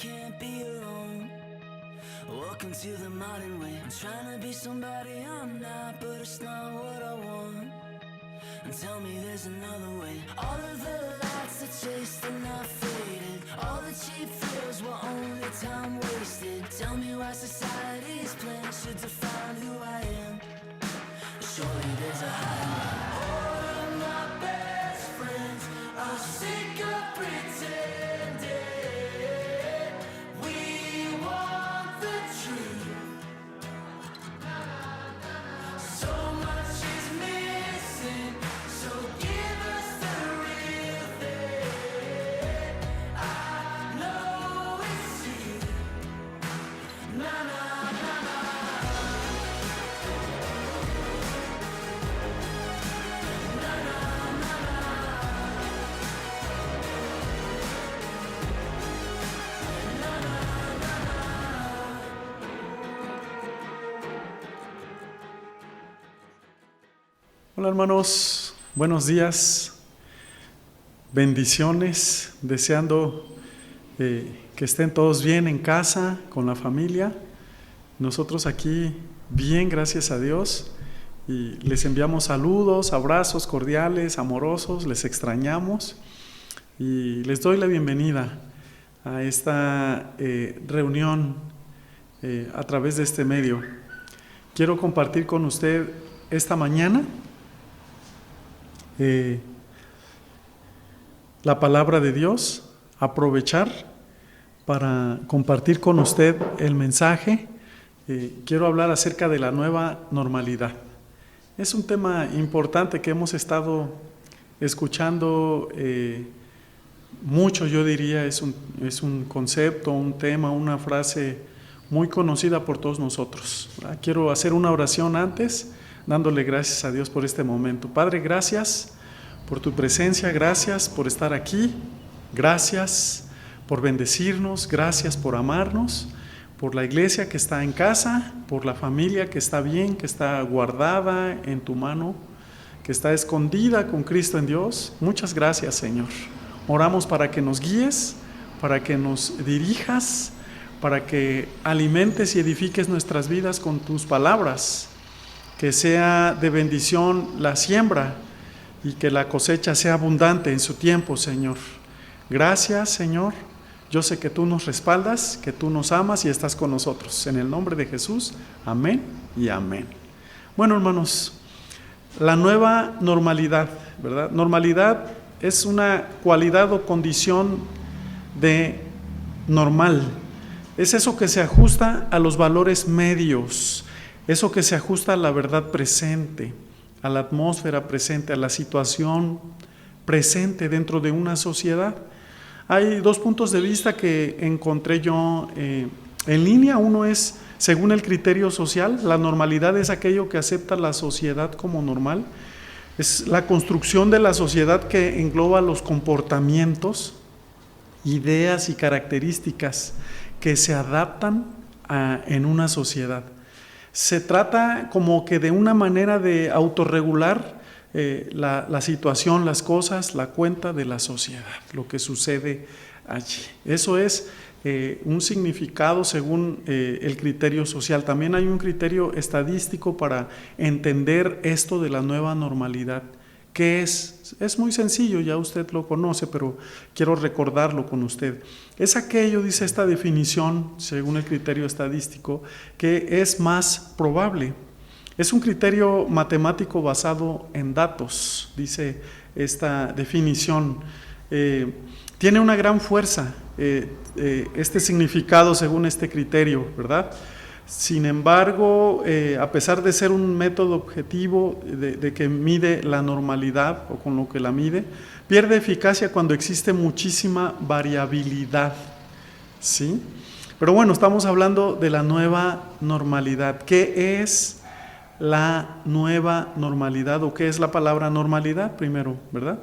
can't be alone. Welcome to the modern way. I'm trying to be somebody I'm not, but it's not what I want. And tell me there's another way. All of the lights are chased and not faded. All the cheap thrills were only time wasted. Tell me why society's plan should define who I am. Surely there's a higher way. All of my best friends are sick of pretending. We want the truth. So much is missing, so give us the real thing. I know it's you. Na na na na. Hola hermanos, buenos días, bendiciones, deseando que estén todos bien en casa, con la familia. Nosotros aquí bien, gracias a Dios, y les enviamos saludos, abrazos cordiales, amorosos, les extrañamos y les doy la bienvenida a esta reunión a través de este medio. Quiero compartir con usted esta mañana la palabra de Dios, aprovechar para compartir con usted el mensaje. Quiero hablar acerca de la nueva normalidad. Es un tema importante que hemos estado escuchando mucho, yo diría, es un concepto, un tema, una frase muy conocida por todos nosotros. Quiero hacer una oración antes, dándole gracias a Dios por este momento. Padre, gracias por tu presencia, gracias por estar aquí, gracias por bendecirnos, gracias por amarnos, por la iglesia que está en casa, por la familia que está bien, que está guardada en tu mano, que está escondida con Cristo en Dios. Muchas gracias, Señor. Oramos para que nos guíes, para que nos dirijas, para que alimentes y edifiques nuestras vidas con tus palabras. Que sea de bendición la siembra y que la cosecha sea abundante en su tiempo, Señor. Gracias, Señor. Yo sé que tú nos respaldas, que tú nos amas y estás con nosotros. En el nombre de Jesús, amén y amén. Bueno, hermanos, la nueva normalidad, ¿verdad? Normalidad es una cualidad o condición de normal. Es eso que se ajusta a los valores medios. Eso que se ajusta a la verdad presente, a la atmósfera presente, a la situación presente dentro de una sociedad. Hay dos puntos de vista que encontré yo en línea. Uno es, según el criterio social, la normalidad es aquello que acepta la sociedad como normal. Es la construcción de la sociedad que engloba los comportamientos, ideas y características que se adaptan en una sociedad. Se trata como que de una manera de autorregular la situación, las cosas, la cuenta de la sociedad, lo que sucede allí. Eso es un significado según el criterio social. También hay un criterio estadístico para entender esto de la nueva normalidad. ¿Qué es? Es muy sencillo, ya usted lo conoce, pero quiero recordarlo con usted. Es aquello, dice esta definición, según el criterio estadístico, que es más probable. Es un criterio matemático basado en datos, dice esta definición. Tiene una gran fuerza este significado según este criterio, ¿verdad? Sin embargo, a pesar de ser un método objetivo de que mide la normalidad o con lo que la mide, pierde eficacia cuando existe muchísima variabilidad, ¿sí? Pero bueno, estamos hablando de la nueva normalidad. ¿Qué es la nueva normalidad o qué es la palabra normalidad primero, verdad?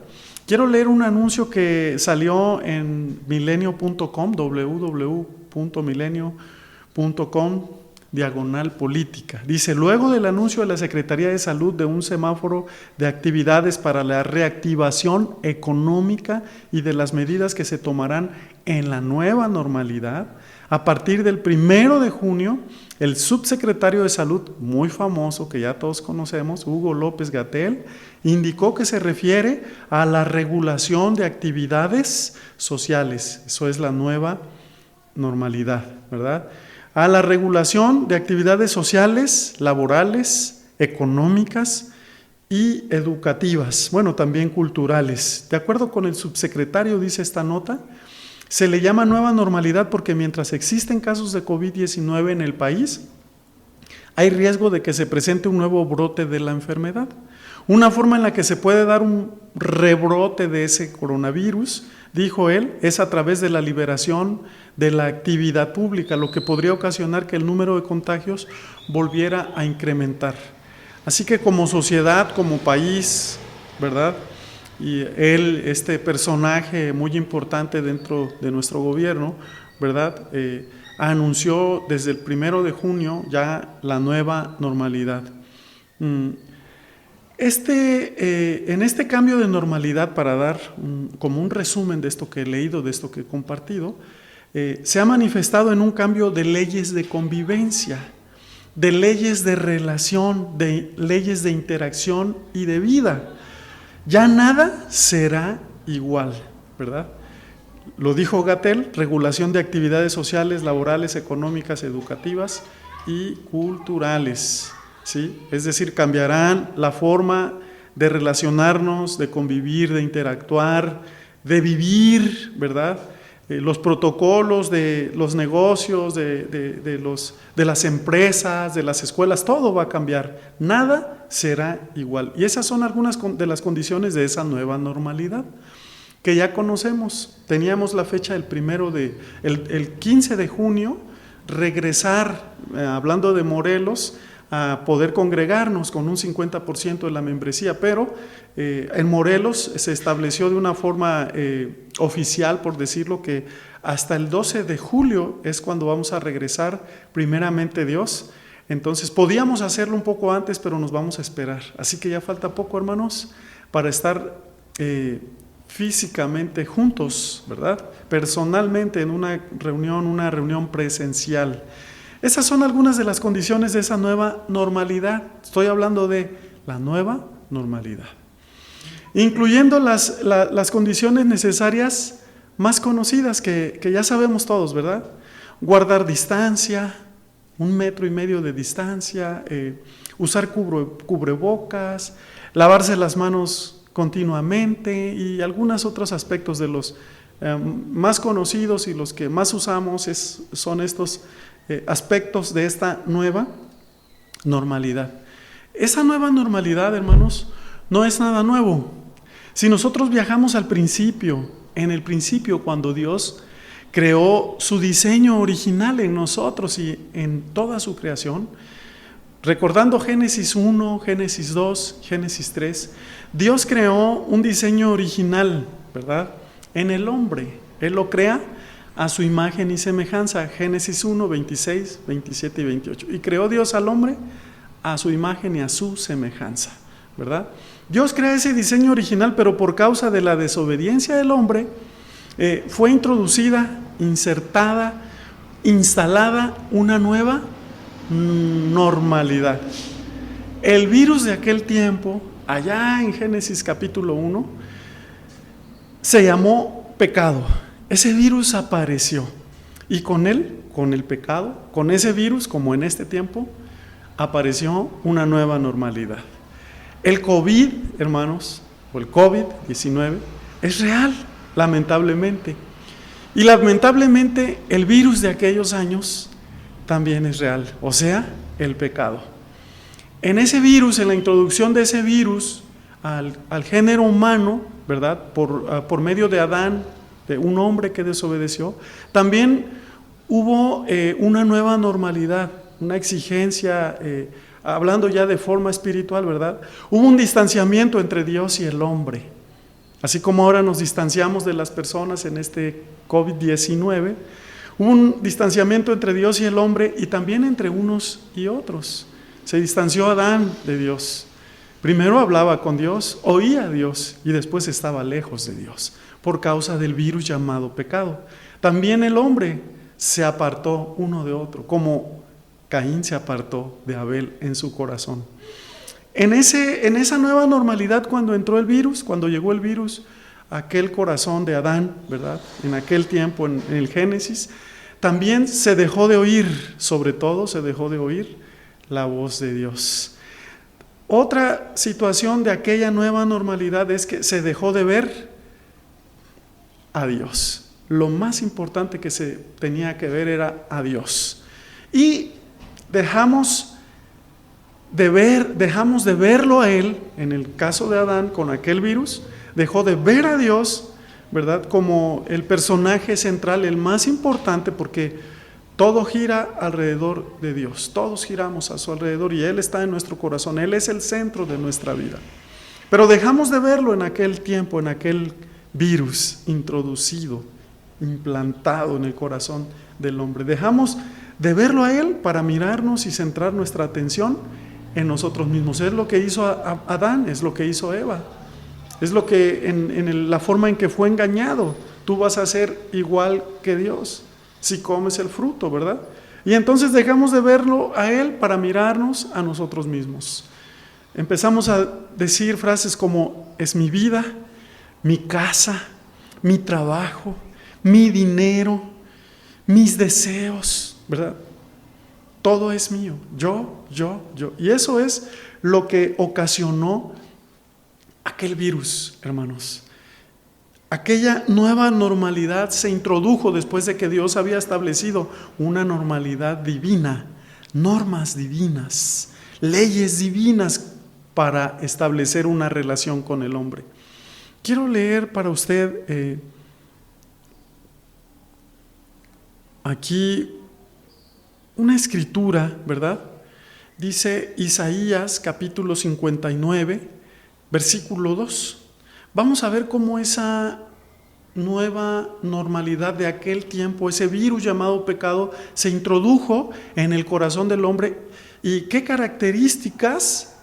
Quiero leer un anuncio que salió en milenio.com, www.milenio.com, diagonal política. Dice, luego del anuncio de la Secretaría de Salud de un semáforo de actividades para la reactivación económica y de las medidas que se tomarán en la nueva normalidad, a partir del 1 de junio, el subsecretario de Salud, muy famoso, que ya todos conocemos, Hugo López-Gatell, indicó que se refiere a la regulación de actividades sociales. Eso es la nueva normalidad, ¿verdad? A la regulación de actividades sociales, laborales, económicas y educativas, bueno, también culturales. De acuerdo con el subsecretario, dice esta nota, se le llama nueva normalidad porque mientras existen casos de COVID-19 en el país, hay riesgo de que se presente un nuevo brote de la enfermedad. Una forma en la que se puede dar un rebrote de ese coronavirus, dijo él, es a través de la liberación de la actividad pública, lo que podría ocasionar que el número de contagios volviera a incrementar. Así que como sociedad, como país, ¿verdad? Y él, este personaje muy importante dentro de nuestro gobierno, ¿verdad? Anunció desde el 1 de junio ya la nueva normalidad. En este cambio de normalidad, para dar como un resumen de esto que he leído, de esto que he compartido, se ha manifestado en un cambio de leyes de convivencia, de leyes de relación, de leyes de interacción y de vida. Ya nada será igual, ¿verdad? Lo dijo Gatell, regulación de actividades sociales, laborales, económicas, educativas y culturales, ¿sí? Es decir, cambiarán la forma de relacionarnos, de convivir, de interactuar, de vivir, ¿verdad? Los protocolos de los negocios, de las empresas, de las escuelas, todo va a cambiar. Nada será igual. Y esas son algunas de las condiciones de esa nueva normalidad que ya conocemos. Teníamos la fecha el 15 de junio, regresar, hablando de Morelos, a poder congregarnos con un 50% de la membresía, pero en Morelos se estableció de una forma oficial, por decirlo, que hasta el 12 de julio es cuando vamos a regresar, primeramente Dios. Entonces podíamos hacerlo un poco antes, pero nos vamos a esperar. Así que ya falta poco, hermanos, para estar físicamente juntos, ¿verdad? Personalmente en una reunión presencial. Esas son algunas de las condiciones de esa nueva normalidad. Estoy hablando de la nueva normalidad, incluyendo las condiciones necesarias más conocidas que ya sabemos todos, ¿verdad? Guardar distancia, 1,5 metros de distancia, usar cubrebocas, lavarse las manos continuamente y algunos otros aspectos de los más conocidos y los que más usamos son estos aspectos de esta nueva normalidad. Esa nueva normalidad, hermanos, no es nada nuevo. Si nosotros viajamos al principio, en el principio cuando Dios creó su diseño original en nosotros y en toda su creación, recordando Génesis 1, Génesis 2, Génesis 3, Dios creó un diseño original, ¿verdad? En el hombre. Él lo crea a su imagen y semejanza, Génesis 1, 26, 27 y 28. Y creó Dios al hombre a su imagen y a su semejanza, ¿verdad? Dios crea ese diseño original, pero por causa de la desobediencia del hombre, fue introducida, insertada, instalada una nueva normalidad. El virus de aquel tiempo, allá en Génesis capítulo 1, se llamó pecado. Ese virus apareció y con él, con el pecado, con ese virus, como en este tiempo, apareció una nueva normalidad. El COVID, hermanos, o el COVID-19, es real, lamentablemente. Y lamentablemente el virus de aquellos años también es real, o sea, el pecado. En ese virus, en la introducción de ese virus al género humano, ¿verdad? Por medio de Adán, de un hombre que desobedeció, también hubo una nueva normalidad, una exigencia, hablando ya de forma espiritual, ¿verdad? Hubo un distanciamiento entre Dios y el hombre. Así como ahora nos distanciamos de las personas en este COVID-19, Hubo un distanciamiento entre Dios y el hombre y también entre unos y otros. Se distanció Adán de Dios. Primero hablaba con Dios, oía a Dios y después estaba lejos de Dios por causa del virus llamado pecado. También el hombre se apartó uno de otro, como Caín se apartó de Abel en su corazón. En esa nueva normalidad, cuando entró el virus, cuando llegó el virus a aquel corazón de Adán, ¿verdad? En aquel tiempo, en el Génesis, también se dejó de oír, sobre todo se dejó de oír la voz de Dios. Otra situación de aquella nueva normalidad es que se dejó de ver a Dios. Lo más importante que se tenía que ver era a Dios. Y dejamos de verlo a Él, en el caso de Adán con aquel virus, dejó de ver a Dios, ¿verdad? Como el personaje central, el más importante, porque todo gira alrededor de Dios, todos giramos a su alrededor y Él está en nuestro corazón, Él es el centro de nuestra vida. Pero dejamos de verlo en aquel tiempo, en aquel virus introducido, implantado en el corazón del hombre. Dejamos de verlo a Él para mirarnos y centrar nuestra atención en nosotros mismos. Es lo que hizo Adán, es lo que hizo Eva, es lo que la forma en que fue engañado. Tú vas a ser igual que Dios si comes el fruto, ¿verdad? Y entonces dejamos de verlo a Él para mirarnos a nosotros mismos. Empezamos a decir frases como: es mi vida, mi casa, mi trabajo, mi dinero, mis deseos, ¿verdad? Todo es mío, yo. Y eso es lo que ocasionó aquel virus, hermanos. Aquella nueva normalidad se introdujo después de que Dios había establecido una normalidad divina, normas divinas, leyes divinas para establecer una relación con el hombre. Quiero leer para usted aquí una escritura, ¿verdad? Dice Isaías capítulo 59, versículo 2. Vamos a ver cómo esa nueva normalidad de aquel tiempo, ese virus llamado pecado, se introdujo en el corazón del hombre y qué características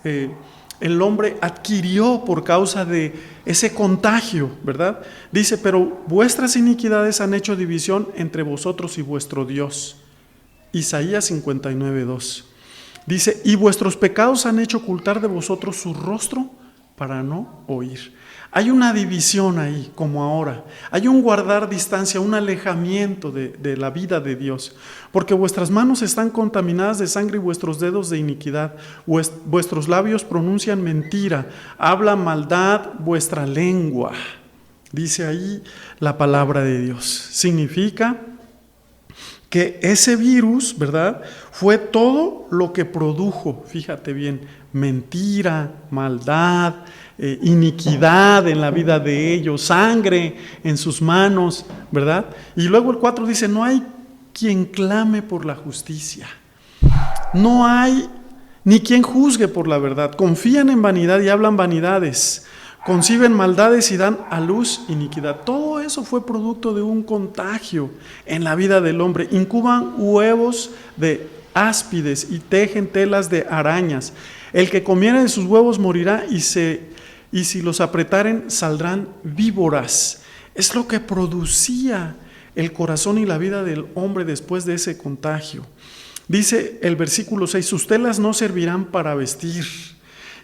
el hombre adquirió por causa de ese contagio, ¿verdad? Dice: pero vuestras iniquidades han hecho división entre vosotros y vuestro Dios. Isaías 59:2. Dice: y vuestros pecados han hecho ocultar de vosotros su rostro para no oír. Hay una división ahí, como ahora. Hay un guardar distancia, un alejamiento de la vida de Dios. Porque vuestras manos están contaminadas de sangre y vuestros dedos de iniquidad. Vuestros labios pronuncian mentira. Habla maldad vuestra lengua. Dice ahí la palabra de Dios. Significa que ese virus, ¿verdad?, fue todo lo que produjo, fíjate bien, mentira, maldad, iniquidad en la vida de ellos, sangre en sus manos, ¿verdad? Y luego el 4 dice: no hay quien clame por la justicia, no hay ni quien juzgue por la verdad, confían en vanidad y hablan vanidades, conciben maldades y dan a luz iniquidad. Todo eso fue producto de un contagio en la vida del hombre. Incuban huevos de áspides y tejen telas de arañas. El que comiera de sus huevos morirá y si los apretaren saldrán víboras. Es lo que producía el corazón y la vida del hombre después de ese contagio. Dice el versículo 6: sus telas no servirán para vestir,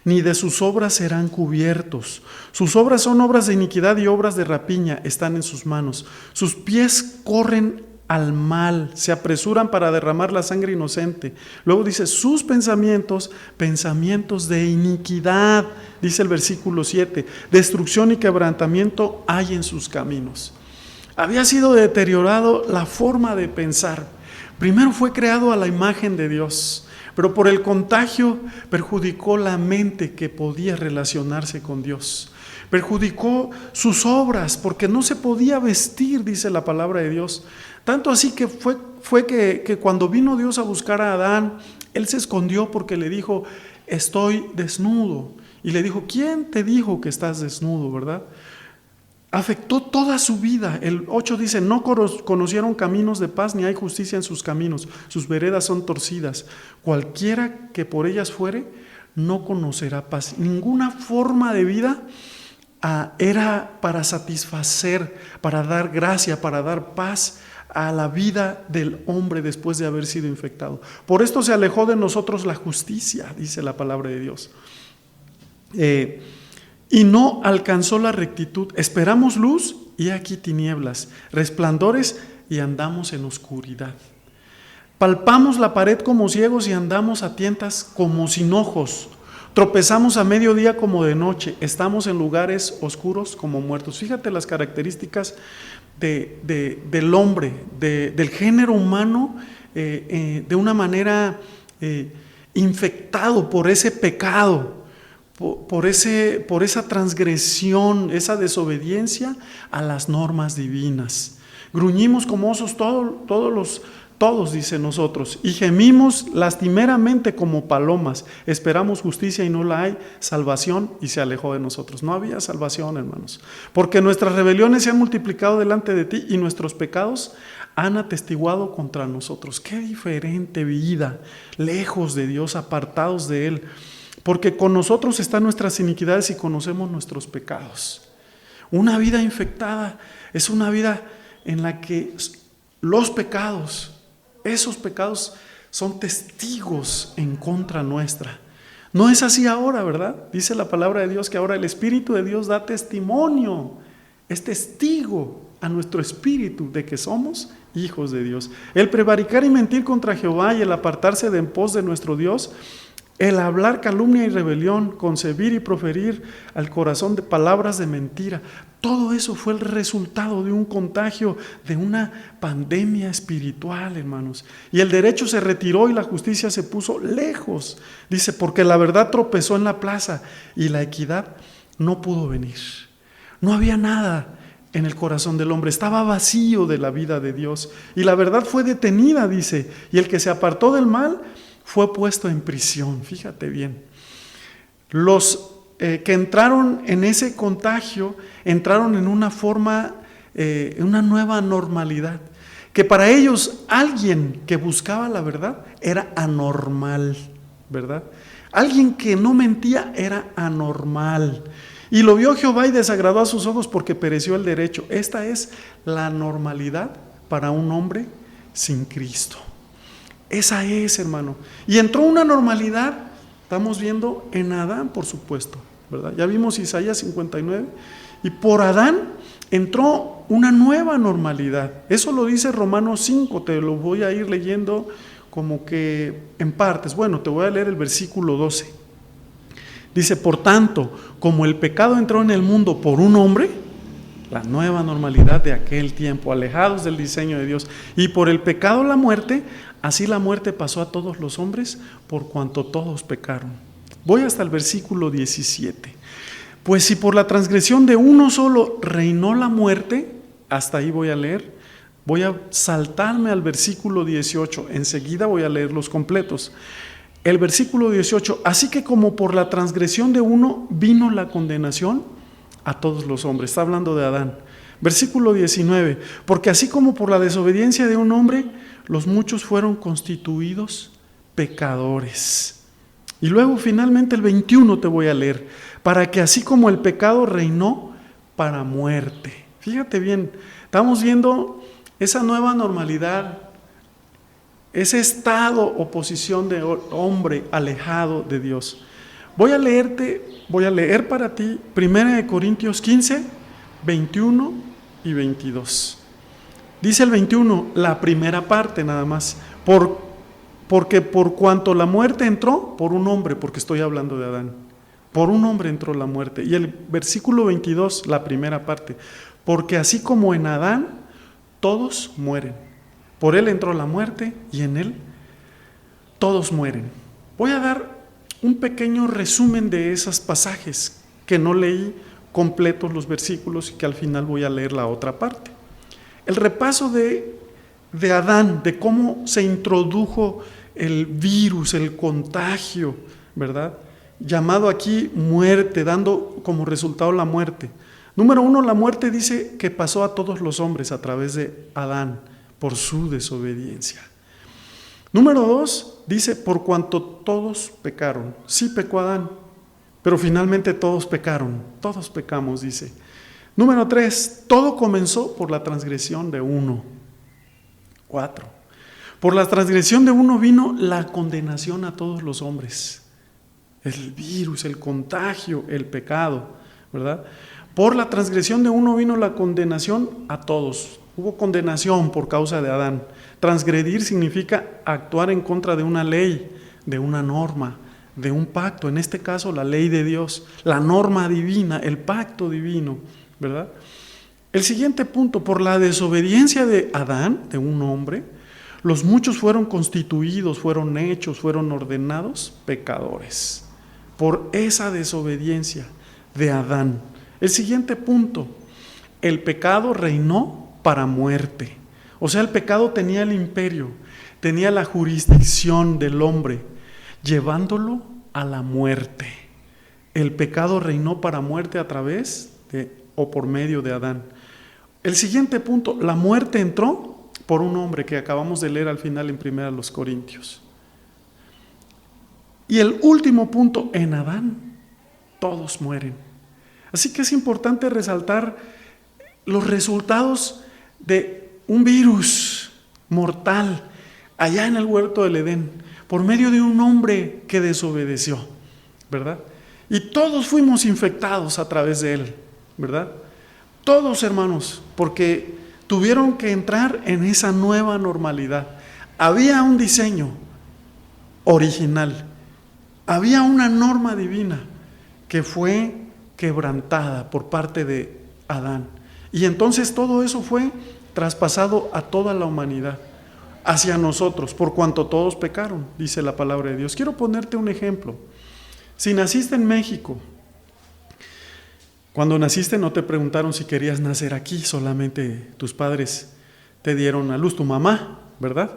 ni de sus obras serán cubiertos. Sus obras son obras de iniquidad y obras de rapiña están en sus manos. Sus pies corren al mal, se apresuran para derramar la sangre inocente. Luego dice: sus pensamientos de iniquidad, dice el versículo 7, destrucción y quebrantamiento hay en sus caminos. Había sido deteriorado la forma de pensar. Primero fue creado a la imagen de Dios, pero por el contagio perjudicó la mente que podía relacionarse con Dios. Perjudicó sus obras porque no se podía vestir, dice la palabra de Dios. Tanto así que fue que cuando vino Dios a buscar a Adán, él se escondió porque le dijo: estoy desnudo. Y le dijo: ¿quién te dijo que estás desnudo, verdad? afectó toda su vida. El 8 dice, no conocieron caminos de paz, ni hay justicia en sus caminos. Sus veredas son torcidas. Cualquiera que por ellas fuere, no conocerá paz. Ninguna forma de vida era para satisfacer, para dar gracia, para dar paz a la vida del hombre después de haber sido infectado. Por esto se alejó de nosotros la justicia, dice la palabra de Dios. Y no alcanzó la rectitud. Esperamos luz y aquí tinieblas, resplandores y andamos en oscuridad. Palpamos la pared como ciegos y andamos a tientas como sin ojos. Tropezamos a mediodía como de noche, estamos en lugares oscuros como muertos. Fíjate las características del hombre, del género humano, de una manera infectado por ese pecado, por esa transgresión, esa desobediencia a las normas divinas. Gruñimos como osos todos, dice nosotros, y gemimos lastimeramente como palomas. Esperamos justicia y no la hay, salvación y se alejó de nosotros. No había salvación, hermanos, porque nuestras rebeliones se han multiplicado delante de ti y nuestros pecados han atestiguado contra nosotros. Qué diferente vida, lejos de Dios, apartados de Él, porque con nosotros están nuestras iniquidades y conocemos nuestros pecados. Una vida infectada es una vida en la que los pecados, esos pecados son testigos en contra nuestra. No es así ahora, ¿verdad? Dice la palabra de Dios que ahora el Espíritu de Dios da testimonio, es testigo a nuestro espíritu de que somos hijos de Dios. El prevaricar y mentir contra Jehová y el apartarse de en pos de nuestro Dios, el hablar calumnia y rebelión, concebir y proferir al corazón de palabras de mentira, todo eso fue el resultado de un contagio, de una pandemia espiritual, hermanos. Y el derecho se retiró y la justicia se puso lejos. Dice, porque la verdad tropezó en la plaza y la equidad no pudo venir. No había nada en el corazón del hombre, estaba vacío de la vida de Dios. Y la verdad fue detenida, dice, y el que se apartó del mal fue puesto en prisión. Fíjate bien. Los que entraron en ese contagio, entraron en una forma, en una nueva normalidad, que para ellos alguien que buscaba la verdad era anormal, ¿verdad? Alguien que no mentía era anormal. Y lo vio Jehová y desagradó a sus ojos porque pereció el derecho. Esta es la normalidad para un hombre sin Cristo. Esa es, hermano. Y entró una normalidad, estamos viendo en Adán, por supuesto, ¿verdad? Ya vimos Isaías 59, y por Adán entró una nueva normalidad. Eso lo dice Romanos 5, te lo voy a ir leyendo como que en partes. Bueno, te voy a leer el versículo 12. Dice, por tanto, como el pecado entró en el mundo por un hombre, la nueva normalidad de aquel tiempo, alejados del diseño de Dios, y por el pecado la muerte, así la muerte pasó a todos los hombres por cuanto todos pecaron. Voy hasta el versículo 17. Pues si por la transgresión de uno solo reinó la muerte, hasta ahí voy a leer, voy a saltarme al versículo 18, enseguida voy a leer los completos. El versículo 18, así que como por la transgresión de uno vino la condenación a todos los hombres, está hablando de Adán. Versículo 19, porque así como por la desobediencia de un hombre, los muchos fueron constituidos pecadores. Y luego finalmente el 21 te voy a leer, para que así como el pecado reinó para muerte. Fíjate bien, estamos viendo esa nueva normalidad, ese estado o posición de hombre alejado de Dios. Voy a leer para ti 1 Corintios 15, 21 y 22. Dice el 21, la primera parte nada más, porque por cuanto la muerte entró por un hombre, porque estoy hablando de Adán, por un hombre entró la muerte. Y el versículo 22, la primera parte, porque así como en Adán todos mueren. Por él entró la muerte y en él todos mueren. Voy a dar un pequeño resumen de esos pasajes que no leí completos los versículos y que al final voy a leer la otra parte. El repaso de Adán, de cómo se introdujo el virus, el contagio, ¿verdad? Llamado aquí muerte, dando como resultado la muerte. Número 1, la muerte dice que pasó a todos los hombres a través de Adán por su desobediencia. Número 2, dice por cuanto todos pecaron. Sí pecó Adán, pero finalmente todos pecaron. Todos pecamos, dice. Número 3, todo comenzó por la transgresión de uno. 4, por la transgresión de uno vino la condenación a todos los hombres. El virus, el contagio, el pecado, ¿verdad? Por la transgresión de uno vino la condenación a todos. Hubo condenación por causa de Adán. Transgredir significa actuar en contra de una ley, de una norma, de un pacto. En este caso, la ley de Dios, la norma divina, el pacto divino, ¿verdad? El siguiente punto, por la desobediencia de Adán, de un hombre, los muchos fueron constituidos, fueron hechos, fueron ordenados pecadores. Por esa desobediencia de Adán. El siguiente punto, el pecado reinó para muerte. O sea, el pecado tenía el imperio, tenía la jurisdicción del hombre, llevándolo a la muerte. El pecado reinó para muerte a través de o por medio de Adán. El siguiente punto, la muerte entró por un hombre que acabamos de leer al final en 1 Corintios. Y el último punto, en Adán todos mueren. Así que es importante resaltar los resultados de un virus mortal allá en el huerto del Edén, por medio de un hombre que desobedeció, ¿verdad? Y todos fuimos infectados a través de él, ¿verdad? Todos, hermanos, porque tuvieron que entrar en esa nueva normalidad. Había un diseño original, había una norma divina que fue quebrantada por parte de Adán. Y entonces todo eso fue traspasado a toda la humanidad, hacia nosotros, por cuanto todos pecaron, dice la palabra de Dios. Quiero ponerte un ejemplo. Si naciste en México, cuando naciste no te preguntaron si querías nacer aquí, solamente tus padres te dieron a luz, tu mamá, ¿verdad?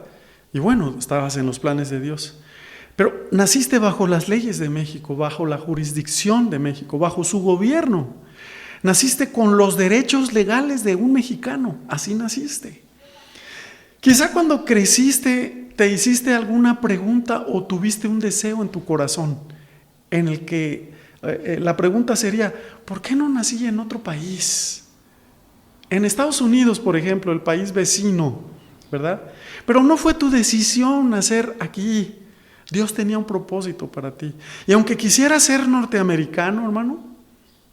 Y bueno, estabas en los planes de Dios. Pero naciste bajo las leyes de México, bajo la jurisdicción de México, bajo su gobierno. Naciste con los derechos legales de un mexicano, así naciste. Quizá cuando creciste te hiciste alguna pregunta o tuviste un deseo en tu corazón en el que la pregunta sería, ¿por qué no nací en otro país? En Estados Unidos, por ejemplo, el país vecino, ¿verdad? Pero no fue tu decisión nacer aquí. Dios tenía un propósito para ti. Y aunque quisieras ser norteamericano, hermano,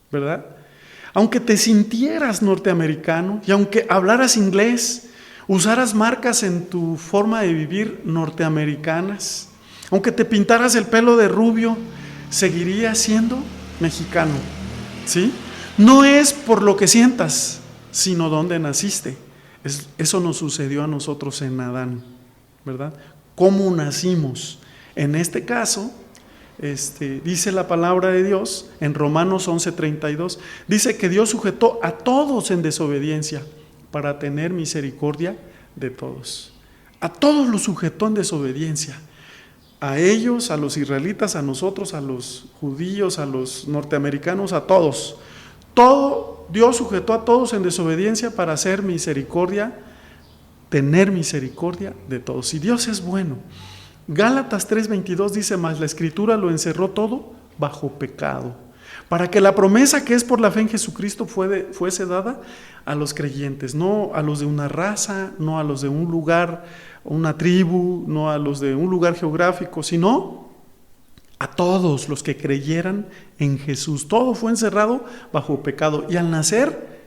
¿verdad? Aunque te sintieras norteamericano y aunque hablaras inglés, usaras marcas en tu forma de vivir norteamericanas, aunque te pintaras el pelo de rubio, seguirías siendo mexicano, ¿sí? No es por lo que sientas, sino donde naciste. Eso nos sucedió a nosotros en Adán, ¿verdad? ¿Cómo nacimos? En este caso, dice la palabra de Dios en Romanos 11:32, dice que Dios sujetó a todos en desobediencia para tener misericordia de todos. A todos los sujetó en desobediencia. A ellos, a los israelitas, a nosotros, a los judíos, a los norteamericanos, a todos. Todo Dios sujetó a todos en desobediencia para hacer misericordia, tener misericordia de todos. Y Dios es bueno. Gálatas 3:22 dice, mas la Escritura lo encerró todo bajo pecado, para que la promesa que es por la fe en Jesucristo fuese dada a los creyentes, no a los de una raza, no a los de un lugar, una tribu, no a los de un lugar geográfico, sino a todos los que creyeran en Jesús. Todo fue encerrado bajo pecado. Y al nacer,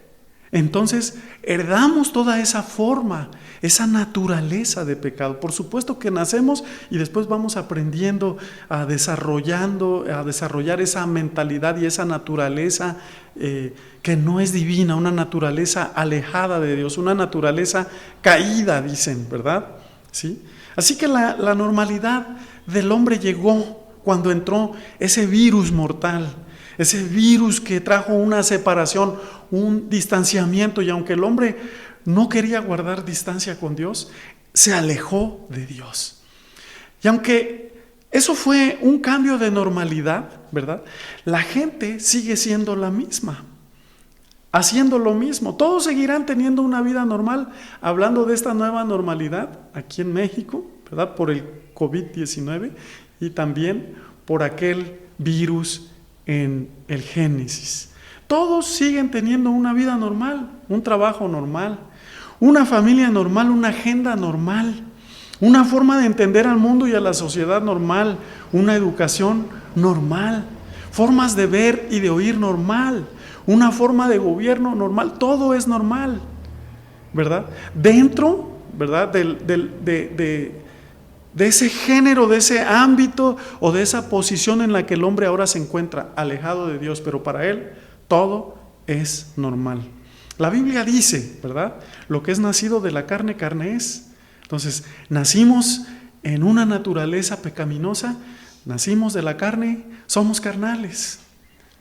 entonces heredamos toda esa forma, esa naturaleza de pecado. Por supuesto que nacemos y después vamos aprendiendo a desarrollar esa mentalidad y esa naturaleza que no es divina, una naturaleza alejada de Dios, una naturaleza caída, dicen, ¿verdad? ¿Sí? Así que la normalidad del hombre llegó cuando entró ese virus mortal, ese virus que trajo una separación, un distanciamiento, y aunque el hombre no quería guardar distancia con Dios, se alejó de Dios. Y aunque eso fue un cambio de normalidad, ¿verdad? La gente sigue siendo la misma. haciendo lo mismo. Todos seguirán teniendo una vida normal, hablando de esta nueva normalidad aquí en México, ¿verdad? Por el COVID-19 y también por aquel virus en el Génesis. Todos siguen teniendo una vida normal, un trabajo normal, una familia normal, una agenda normal, una forma de entender al mundo y a la sociedad normal, una educación normal, formas de ver y de oír normal, una forma de gobierno normal, todo es normal, ¿verdad? Dentro, ¿verdad? De ese género, de ese ámbito o de esa posición en la que el hombre ahora se encuentra, alejado de Dios, pero para él todo es normal. La Biblia dice, ¿verdad? Lo que es nacido de la carne, carne es. Entonces, nacimos en una naturaleza pecaminosa, nacimos de la carne, somos carnales,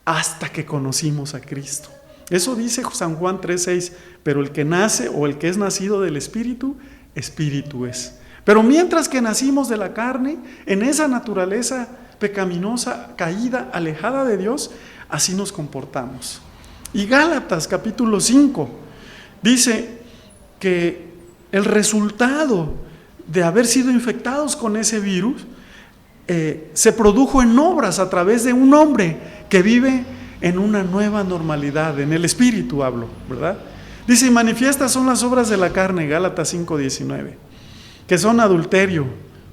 hasta que conocimos a Cristo. Eso dice San Juan 3:6, pero el que nace o el que es nacido del Espíritu, Espíritu es. Pero mientras que nacimos de la carne, en esa naturaleza pecaminosa, caída, alejada de Dios, así nos comportamos. Y Gálatas capítulo 5 dice que el resultado de haber sido infectados con ese virus se produjo en obras a través de un hombre que vive en una nueva normalidad, en el Espíritu hablo, ¿verdad? Dice, y manifiestas son las obras de la carne, Gálatas 5:19, que son adulterio,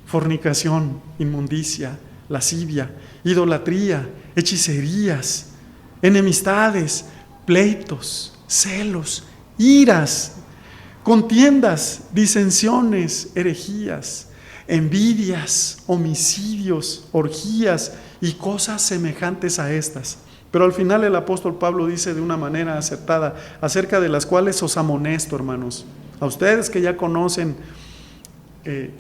fornicación, inmundicia, lascivia, idolatría, hechicerías, enemistades, pleitos, celos, iras, contiendas, disensiones, herejías, envidias, homicidios, orgías y cosas semejantes a estas. Pero al final el apóstol Pablo dice de una manera acertada, acerca de las cuales os amonesto, hermanos, a ustedes que ya conocen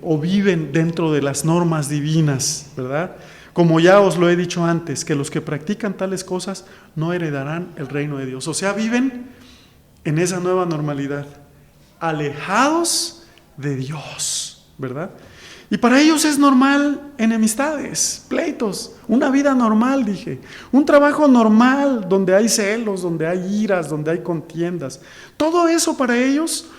o viven dentro de las normas divinas, ¿verdad? Como ya os lo he dicho antes, que los que practican tales cosas no heredarán el reino de Dios. O sea, viven en esa nueva normalidad, alejados de Dios, ¿verdad? Y para ellos es normal enemistades, pleitos, una vida normal, dije, un trabajo normal donde hay celos, donde hay iras, donde hay contiendas. Todo eso para ellos,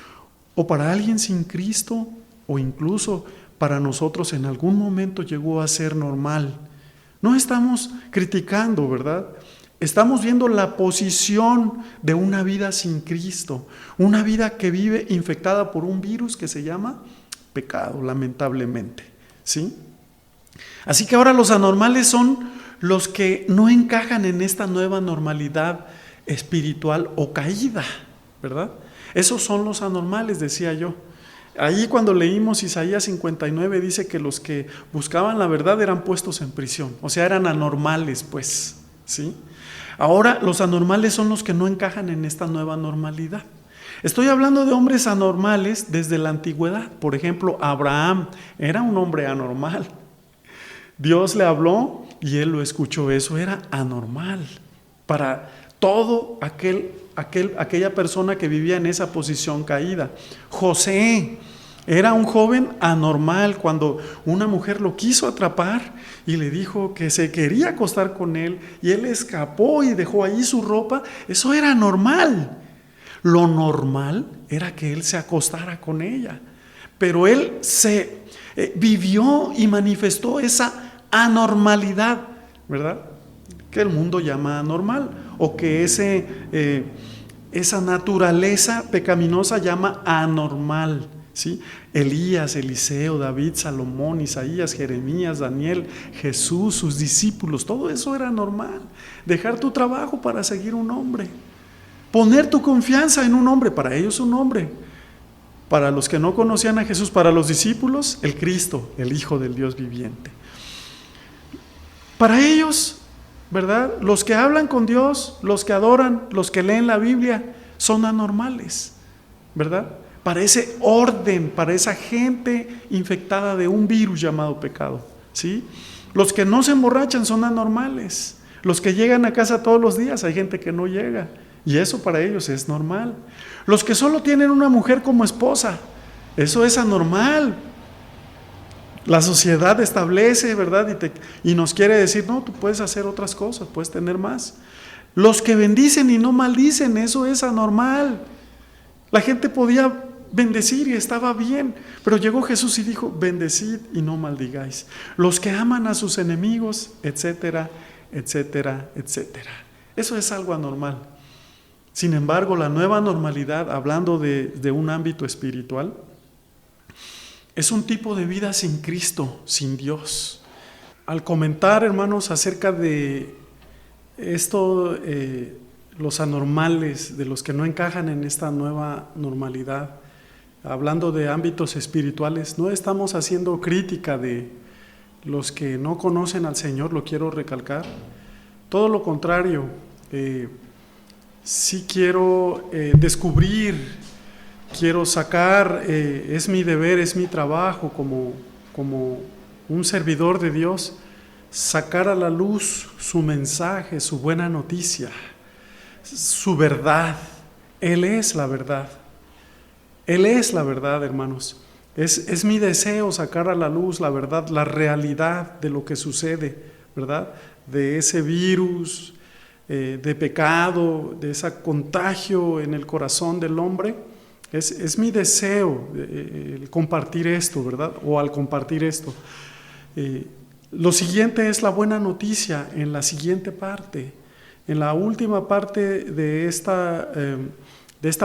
o para alguien sin Cristo, o incluso para nosotros en algún momento llegó a ser normal. No estamos criticando, ¿verdad? Estamos viendo la posición de una vida sin Cristo, una vida que vive infectada por un virus que se llama pecado, lamentablemente, ¿sí? Así que ahora los anormales son los que no encajan en esta nueva normalidad espiritual o caída, ¿verdad? Esos son los anormales, decía yo. Ahí cuando leímos Isaías 59 dice que los que buscaban la verdad eran puestos en prisión, o sea, eran anormales, pues, ¿sí? Ahora los anormales son los que no encajan en esta nueva normalidad. Estoy hablando de hombres anormales desde la antigüedad. Por ejemplo, Abraham era un hombre anormal. Dios le habló y él lo escuchó. Eso era anormal para todo aquella persona que vivía en esa posición caída. José era un joven anormal cuando una mujer lo quiso atrapar y le dijo que se quería acostar con él y él escapó y dejó ahí su ropa. Eso era normal. Lo normal era que él se acostara con ella, pero él se vivió y manifestó esa anormalidad, ¿verdad? Que el mundo llama anormal, o que esa naturaleza pecaminosa llama anormal, ¿sí? Elías, Eliseo, David, Salomón, Isaías, Jeremías, Daniel, Jesús, sus discípulos, todo eso era normal. Dejar tu trabajo para seguir un hombre. Poner tu confianza en un hombre, para ellos un hombre. Para los que no conocían a Jesús, para los discípulos, el Cristo, el Hijo del Dios viviente. Para ellos, ¿verdad? Los que hablan con Dios, los que adoran, los que leen la Biblia, son anormales, ¿verdad? Para ese orden, para esa gente infectada de un virus llamado pecado, ¿sí? Los que no se emborrachan son anormales. Los que llegan a casa todos los días, hay gente que no llega. Y eso para ellos es normal. Los que solo tienen una mujer como esposa, eso es anormal. La sociedad establece, ¿verdad? Y nos quiere decir, no, tú puedes hacer otras cosas, puedes tener más. Los que bendicen y no maldicen, eso es anormal. La gente podía bendecir y estaba bien, pero llegó Jesús y dijo: bendecid y no maldigáis. Los que aman a sus enemigos, etcétera, etcétera, etcétera. Eso es algo anormal. Sin embargo, la nueva normalidad, hablando de un ámbito espiritual, es un tipo de vida sin Cristo, sin Dios. Al comentar, hermanos, acerca de esto, los anormales, de los que no encajan en esta nueva normalidad, hablando de ámbitos espirituales, no estamos haciendo crítica de los que no conocen al Señor, lo quiero recalcar. Todo lo contrario, sí quiero descubrir, quiero sacar, es mi deber, es mi trabajo como un servidor de Dios, sacar a la luz su mensaje, su buena noticia, su verdad. Él es la verdad. Él es la verdad, hermanos. Es mi deseo sacar a la luz la verdad, la realidad de lo que sucede, ¿verdad? De ese virus, de pecado, de ese contagio en el corazón del hombre. Es mi deseo el compartir esto, ¿verdad? O al compartir esto. Lo siguiente es la buena noticia en la siguiente parte. En la última parte de esta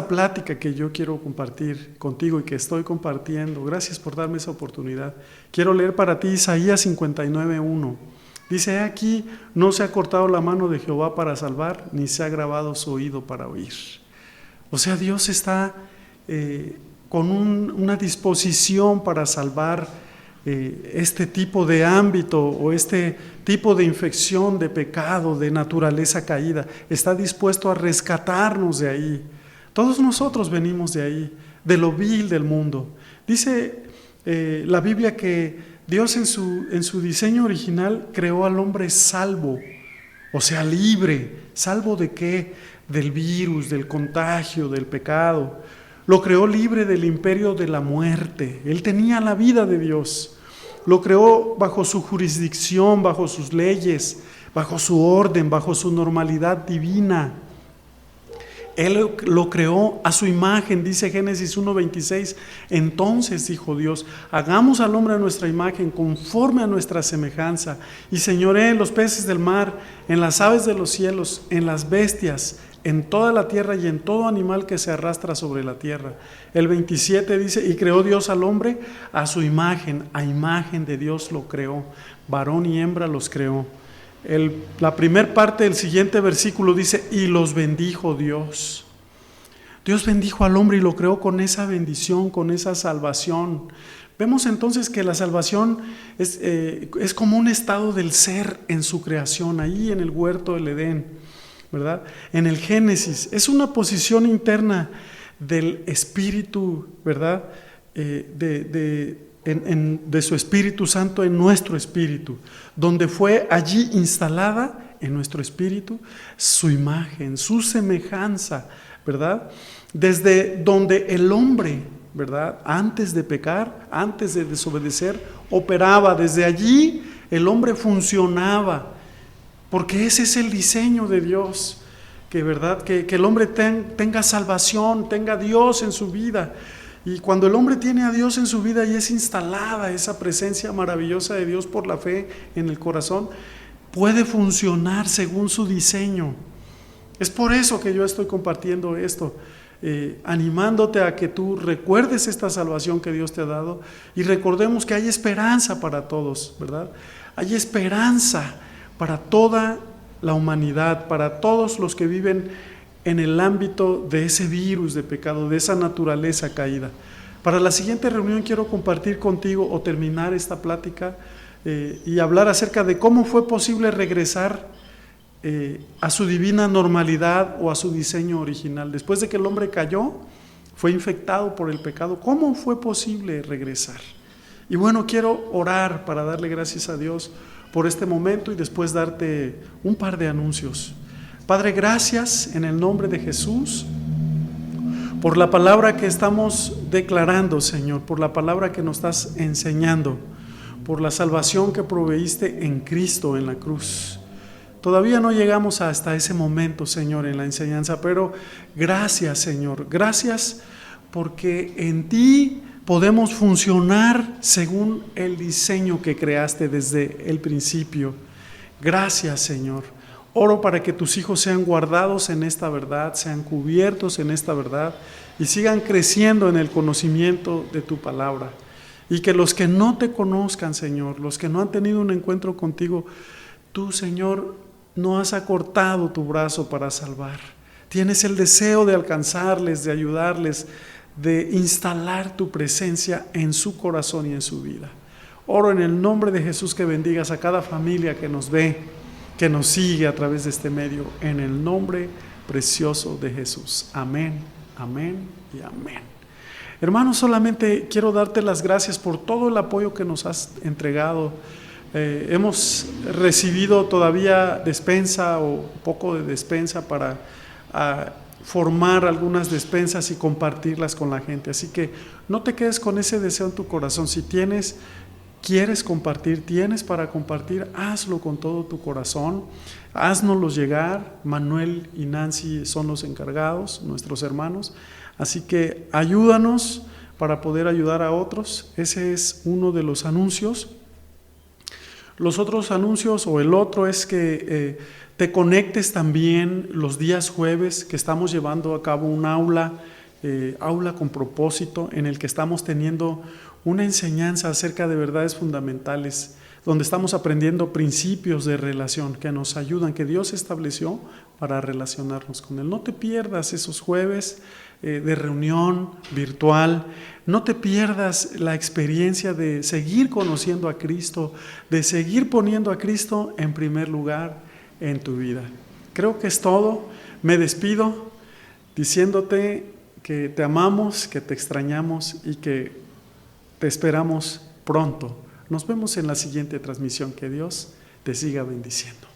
plática que yo quiero compartir contigo y que estoy compartiendo, gracias por darme esa oportunidad. Quiero leer para ti Isaías 59:1. Dice: aquí no se ha cortado la mano de Jehová para salvar, ni se ha grabado su oído para oír. O sea, Dios está con una disposición para salvar este tipo de ámbito o este tipo de infección, de pecado, de naturaleza caída. Está dispuesto a rescatarnos de ahí. Todos nosotros venimos de ahí, de lo vil del mundo. Dice la Biblia que Dios en su diseño original creó al hombre salvo, o sea, libre. ¿Salvo de qué? Del virus, del contagio, del pecado. Lo creó libre del imperio de la muerte. Él tenía la vida de Dios. Lo creó bajo su jurisdicción, bajo sus leyes, bajo su orden, bajo su normalidad divina. Él lo creó a su imagen, dice Génesis 1:26. Entonces dijo Dios: hagamos al hombre a nuestra imagen, conforme a nuestra semejanza, y señoree en los peces del mar, en las aves de los cielos, en las bestias, en toda la tierra y en todo animal que se arrastra sobre la tierra. El 27 dice: y creó Dios al hombre a su imagen, a imagen de Dios lo creó, varón y hembra los creó. La primera parte del siguiente versículo dice: y los bendijo Dios. Dios bendijo al hombre y lo creó con esa bendición, con esa salvación. Vemos entonces que la salvación es como un estado del ser en su creación, ahí en el huerto del Edén, ¿verdad? En el Génesis, es una posición interna del Espíritu, ¿verdad? De su Espíritu Santo en nuestro espíritu, donde fue allí instalada en nuestro espíritu su imagen, su semejanza, ¿verdad? Desde donde el hombre, ¿verdad?, antes de pecar, antes de desobedecer, operaba. Desde allí el hombre funcionaba, porque ese es el diseño de Dios, que, ¿verdad?, que el hombre tenga salvación, tenga Dios en su vida. Y cuando el hombre tiene a Dios en su vida y es instalada esa presencia maravillosa de Dios por la fe en el corazón, puede funcionar según su diseño. Es por eso que yo estoy compartiendo esto, animándote a que tú recuerdes esta salvación que Dios te ha dado y recordemos que hay esperanza para todos, ¿verdad? Hay esperanza para toda la humanidad, para todos los que viven en el ámbito de ese virus de pecado, de esa naturaleza caída. Para la siguiente reunión quiero compartir contigo o terminar esta plática y hablar acerca de cómo fue posible regresar a su divina normalidad o a su diseño original. Después de que el hombre cayó, fue infectado por el pecado, ¿cómo fue posible regresar? Y bueno, quiero orar para darle gracias a Dios por este momento y después darte un par de anuncios. Padre, gracias en el nombre de Jesús por la palabra que estamos declarando, Señor, por la palabra que nos estás enseñando, por la salvación que proveíste en Cristo en la cruz. Todavía no llegamos hasta ese momento, Señor, en la enseñanza, pero gracias, Señor. Gracias porque en ti podemos funcionar según el diseño que creaste desde el principio. Gracias, Señor. Oro para que tus hijos sean guardados en esta verdad, sean cubiertos en esta verdad y sigan creciendo en el conocimiento de tu palabra. Y que los que no te conozcan, Señor, los que no han tenido un encuentro contigo, tú, Señor, no has acortado tu brazo para salvar. Tienes el deseo de alcanzarles, de ayudarles, de instalar tu presencia en su corazón y en su vida. Oro en el nombre de Jesús que bendigas a cada familia que nos ve, que nos sigue a través de este medio, en el nombre precioso de Jesús. Amén, amén y amén. Hermanos, solamente quiero darte las gracias por todo el apoyo que nos has entregado. Hemos recibido todavía despensa o poco de despensa para formar algunas despensas y compartirlas con la gente. Así que no te quedes con ese deseo en tu corazón. Si quieres compartir, tienes para compartir, hazlo con todo tu corazón. Haznoslo llegar. Manuel y Nancy son los encargados, nuestros hermanos. Así que ayúdanos para poder ayudar a otros. Ese es uno de los anuncios. Los otros anuncios, o el otro, es que te conectes también los días jueves, que estamos llevando a cabo un aula con propósito, en el que estamos teniendo una enseñanza acerca de verdades fundamentales, donde estamos aprendiendo principios de relación que nos ayudan, que Dios estableció para relacionarnos con Él. No te pierdas esos jueves de reunión virtual. No te pierdas la experiencia de seguir conociendo a Cristo, de seguir poniendo a Cristo en primer lugar en tu vida. Creo que es todo. Me despido diciéndote que te amamos, que te extrañamos y que te esperamos pronto. Nos vemos en la siguiente transmisión. Que Dios te siga bendiciendo.